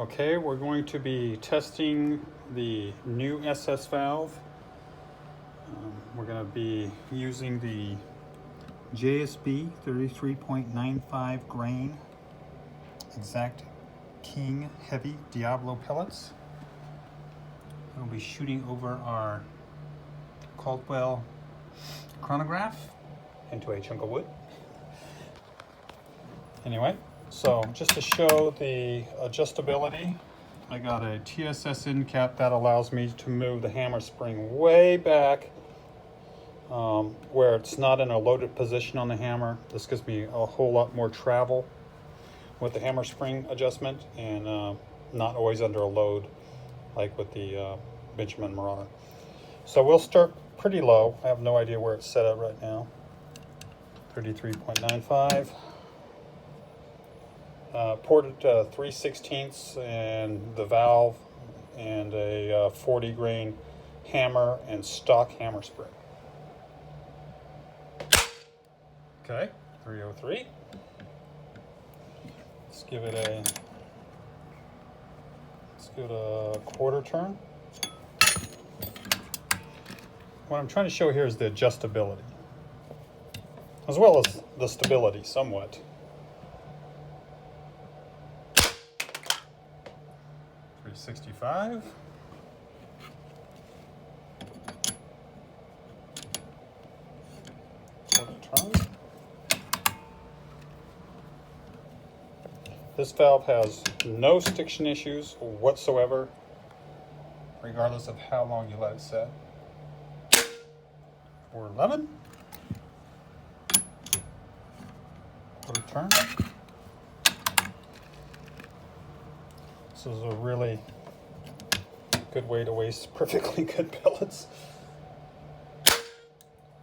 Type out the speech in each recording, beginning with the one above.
Okay, we're going to be testing the new SS valve. We're going to be using the JSB 33.95 grain exact King heavy Diablo pellets. We'll be shooting over our Caldwell chronograph into a chunk of wood. Anyway, so just to show the adjustability, I got a TSS end cap that allows me to move the hammer spring way back where it's not in a loaded position on the hammer. This gives me a whole lot more travel with the hammer spring adjustment and not always under a load like with the Benjamin Marauder. So we'll start pretty low. I have no idea where it's set at right now. 33.95. Ported 3/16 and the valve and a 40 grain hammer and stock hammer spring. Okay, 303. Let's give it a quarter turn. What I'm trying to show here is the adjustability, as well as the stability somewhat. 365. Quarter turn. This valve has no stiction issues whatsoever, regardless of how long you let it set. 411. Quarter turn. This is a really good way to waste perfectly good pellets.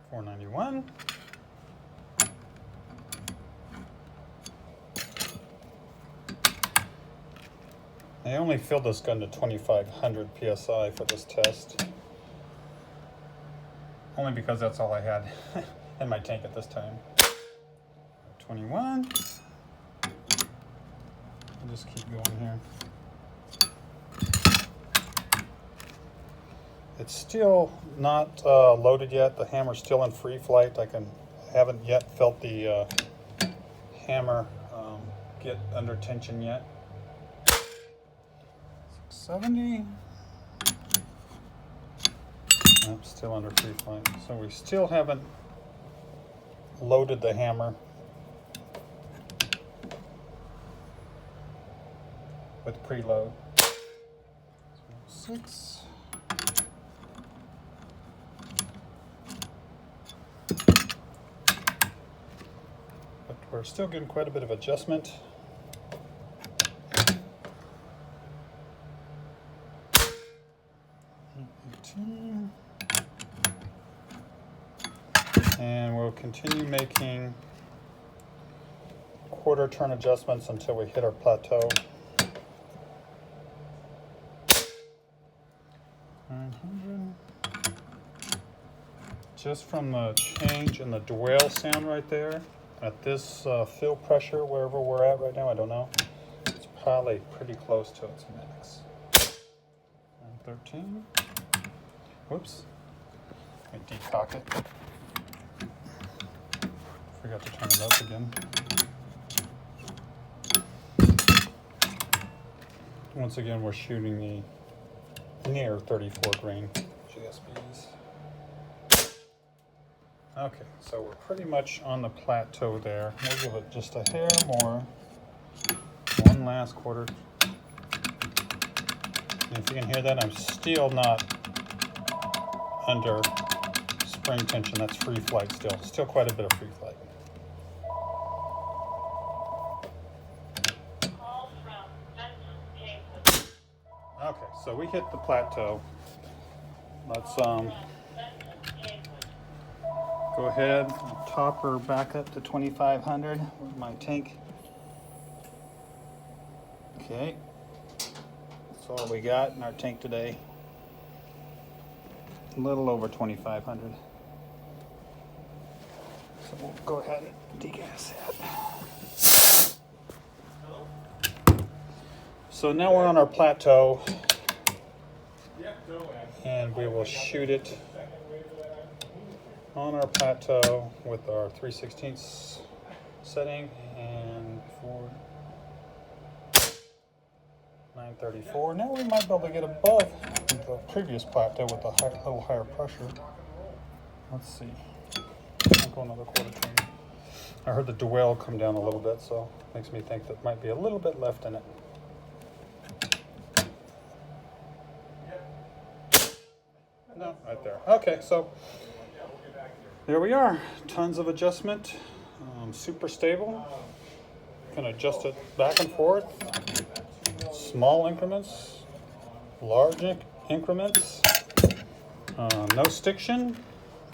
491. I only filled this gun to 2500 psi for this test. Only because that's all I had in my tank at this time. 21. I'll just keep going here. It's still not loaded yet. The hammer's still in free flight. I haven't yet felt the hammer get under tension yet. 670. Nope, still under free flight. So we still haven't loaded the hammer with preload. 6. But we're still getting quite a bit of adjustment. 18. And we'll continue making quarter turn adjustments until we hit our plateau. 900. Just from the change in the dwell sound right there, at this fill pressure, wherever we're at right now, I don't know. It's probably pretty close to its max. 913. Whoops. Let me decock it. Forgot to turn it up again. Once again, we're shooting the near 34 grain GSBs. Okay, so we're pretty much on the plateau there. We'll give it just a hair more. One last quarter. And if you can hear that, I'm still not under spring tension. That's free flight still. Still quite a bit of free flight. Okay, so we hit the plateau. Let's go ahead and top her back up to 2500 with my tank. Okay, that's all we got in our tank today. A little over 2500. So we'll go ahead and degas that. So now we're on our plateau, and we will shoot it on our plateau with our 3/16 setting and for 934. Now we might be able to get above the previous plateau with a little higher pressure. Let's see. I'll go another quarter turn. I heard the dwell come down a little bit, so makes me think that might be a little bit left in it. No, right there. Okay, so there we are. Tons of adjustment. Super stable. Can adjust it back and forth. Small increments, large increments. No stiction.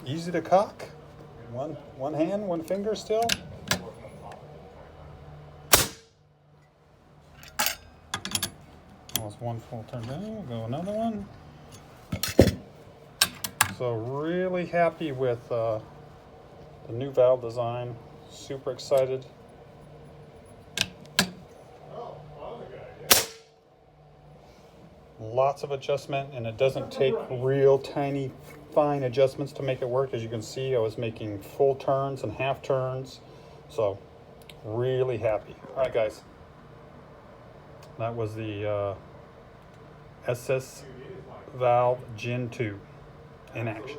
Easy to cock. One hand, one finger still. That was one full turn down. We'll go another one. So really happy with the new valve design. Super excited. Lots of adjustment, and it doesn't take real tiny fine adjustments to make it work. As you can see, I was making full turns and half turns, so really happy. All right, guys, that was the SS Valve Gen 2 in action.